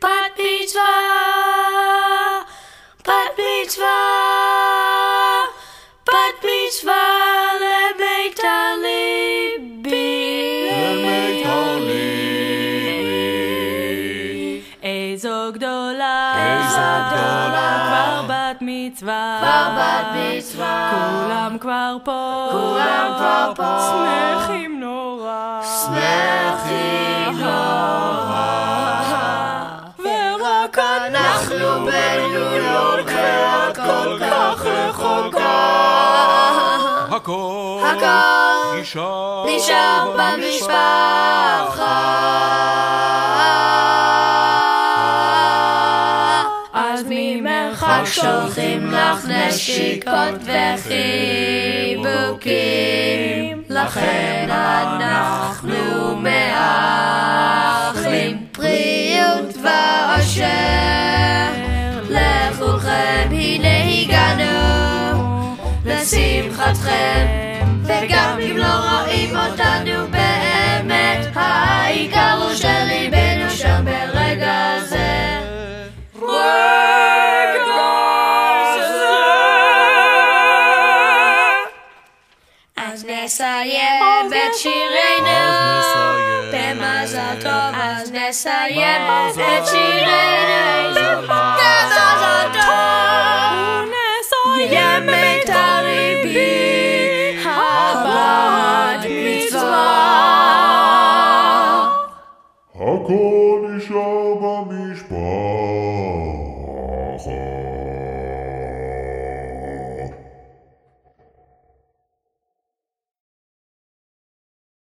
בת מצווה, בת מצווה, בת מצווה למיתר ליבי, למיתר ליבי. איזו גדולה, איזו גדולה, כבר בת מצווה, כבר בת מצווה, כולם כבר פה, כולם כבר פה, שמחים נורא, שמחים נורא, ורק אנחנו בניו יורק ואת כל כך רחוקה, הכל נשאר במשפחה. אז ממרחק שולחים לך נשיקות וחיבוקים, לכן אנחנו מאחלים בריאות ואושר לכולכם. הנה הגענו לשמחתכם, וגם אם לא רואים אותנו באמת, העיקר הוא שליבנו שם ברגע זה. אז נסיים את שירנו במזל טוב, אז נסיים את שירנו במזל טוב, ונסיים את הריבי.